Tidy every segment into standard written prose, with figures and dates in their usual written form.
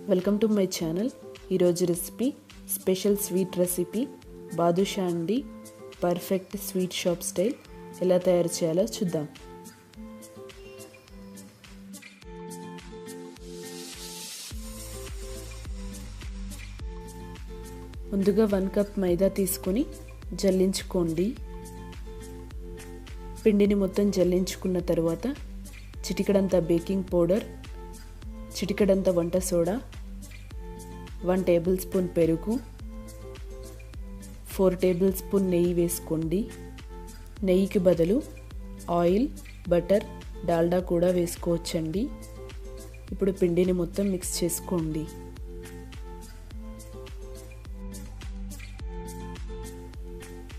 Welcome to my channel. ఈరోజు recipe special sweet recipe badusha అండి. Perfect sweet shop style ఎలా తయారు చేయాలో చూద్దాం. ముందుగా 1 కప్ మైదా తీసుకొని జల్లించుకోండి. పిండిని మొత్తం జల్లించుకున్న తర్వాత చిటికెడంత బేకింగ్ పౌడర్, చిటికెడంత వంట సోడా, 1 టేబుల్ స్పూన్ పెరుగు, 4 టేబుల్ స్పూన్ నెయ్యి వేసుకోండి. నెయ్యికి బదులు ఆయిల్, బటర్, డాల్డా కూడా వేసుకోవచ్చండి. ఇప్పుడు పిండిని మొత్తం మిక్స్ చేసుకోండి.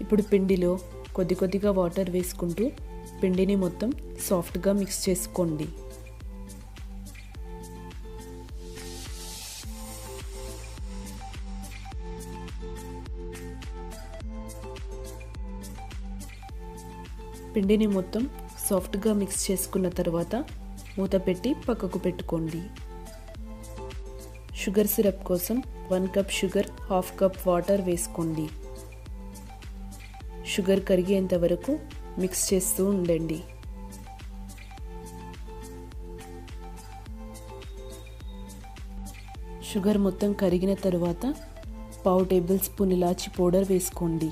ఇప్పుడు పిండిలో కొద్దిగా వాటర్ వేసుకుంటూ పిండిని మొత్తం సాఫ్ట్గా మిక్స్ చేసుకోండి. పిండిని మొత్తం సాఫ్ట్గా మిక్స్ చేసుకున్న తర్వాత మూత పెట్టి పక్కకు పెట్టుకోండి. షుగర్ సిరప్ కోసం 1 కప్ షుగర్, 1/2 కప్ వాటర్ వేసుకోండి. షుగర్ కరిగేంత వరకు మిక్స్ చేస్తూ ఉండండి. షుగర్ మొత్తం కరిగిన తర్వాత 1/2 టేబుల్ స్పూన్ ఇలాచి పౌడర్ వేసుకోండి.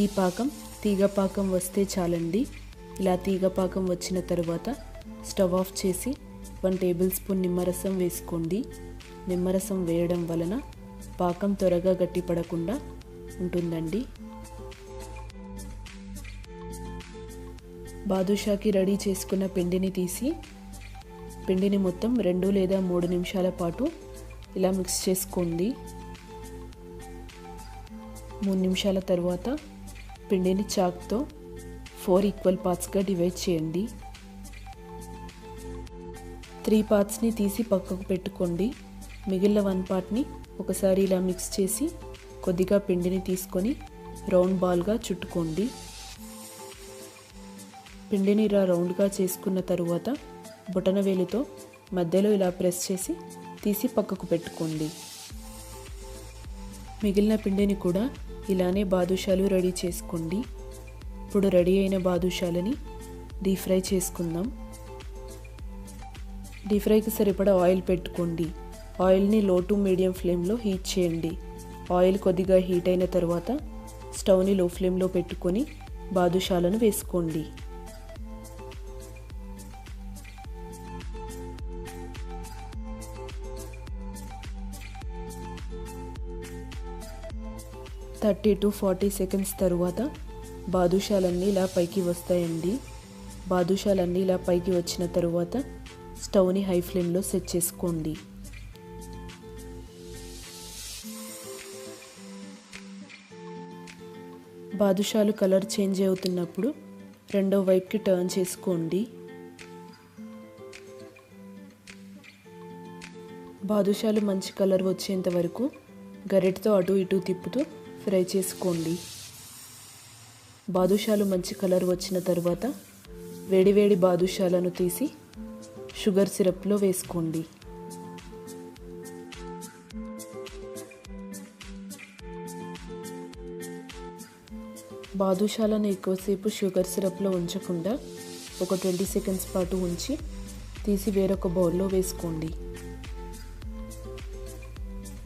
ఈ పాకం తీగ పాకం వస్తే చాలండి. ఇలా తీగ పాకం వచ్చిన తర్వాత స్టవ్ ఆఫ్ చేసి 1 టేబుల్ స్పూన్ నిమ్మరసం వేసుకోండి. నిమ్మరసం వేయడం వలన పాకం త్వరగా గట్టిపడకుండా ఉంటుందండి. బాదుషాకి రెడీ చేసుకున్న పిండిని తీసి పిండిని మొత్తం 2 లేదా 3 నిమిషాల పాటు ఇలా మిక్స్ చేసుకోండి. 3 నిమిషాల తర్వాత పిండిని చాక్తో 4 ఈక్వల్ పార్ట్స్గా డివైడ్ చేయండి. 3 పార్ట్స్ని తీసి పక్కకు పెట్టుకోండి. మిగిలిన 1 పార్ట్ని ఒకసారి ఇలా మిక్స్ చేసి కొద్దిగా పిండిని తీసుకొని రౌండ్ బాల్గా చుట్టుకోండి. పిండిని ఇలా రౌండ్గా చేసుకున్న తరువాత బొటనవేలుతో మధ్యలో ఇలా ప్రెస్ చేసి తీసి పక్కకు పెట్టుకోండి. మిగిలిన పిండిని కూడా ఇలానే బాదుషాలు రెడీ చేసుకోండి. ఇప్పుడు రెడీ అయిన బాదుషాలని డీప్ ఫ్రై చేసుకుందాం. డీప్ ఫ్రైకి సరిపడా ఆయిల్ పెట్టుకోండి. ఆయిల్ని లో టు మీడియం ఫ్లేమ్లో హీట్ చేయండి. ఆయిల్ కొద్దిగా హీట్ అయిన తర్వాత స్టవ్ని లో ఫ్లేమ్లో పెట్టుకొని బాదుషాలను వేసుకోండి. థర్టీ టు 40 సెకండ్స్ తరువాత బాదుషాలన్నీ ఇలా పైకి వస్తాయండి. బాదుషాలన్నీ ఇలా పైకి వచ్చిన తరువాత స్టవ్ని హై ఫ్లేమ్లో సెట్ చేసుకోండి. బాదుషాలు కలర్ చేంజ్ అవుతున్నప్పుడు రెండో వైపుకి టర్న్ చేసుకోండి. బాదుషాలు మంచి కలర్ వచ్చేంత వరకు గరిటతో అటు ఇటు తిప్పుతూ ఫ్రై చేసుకోండి. బాదుషాలు మంచి కలర్ వచ్చిన తర్వాత వేడివేడి బాదుషాలను తీసి షుగర్ సిరప్లో వేసుకోండి. బాదుషాలను ఎక్కువసేపు షుగర్ సిరప్లో ఉంచకుండా ఒక 20 సెకండ్స్ పాటు ఉంచి తీసి వేరొక బౌల్లో వేసుకోండి.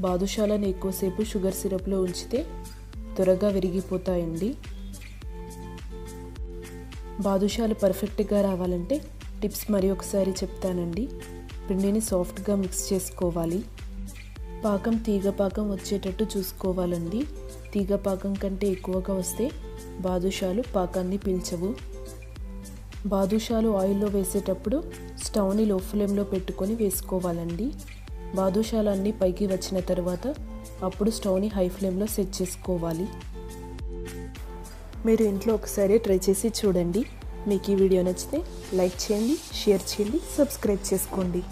బాదుషాలను ఎక్కువసేపు షుగర్ సిరప్లో ఉంచితే త్వరగా విరిగిపోతాయండి. బాదుషాలు పర్ఫెక్ట్గా రావాలంటే టిప్స్ మరి ఒకసారి చెప్తానండి. పిండిని సాఫ్ట్గా మిక్స్ చేసుకోవాలి. పాకం తీగ పాకం వచ్చేటట్టు చూసుకోవాలండి. తీగ పాకం కంటే ఎక్కువగా వస్తే బాదుషాలు పాకాన్ని పీల్చవు. బాదుషాలు ఆయిల్లో వేసేటప్పుడు స్టవ్ని లో ఫ్లేమ్లో పెట్టుకొని వేసుకోవాలండి. బాదుషాలన్నీ పైకి వచ్చిన తర్వాత అప్పుడు స్టవ్ని హై ఫ్లేమ్లో సెట్ చేసుకోవాలి. మీరు ఇంట్లో ఒకసారి ట్రై చేసి చూడండి. మీకు ఈ వీడియో నచ్చితే లైక్ చేయండి, షేర్ చేయండి, సబ్స్క్రైబ్ చేసుకోండి.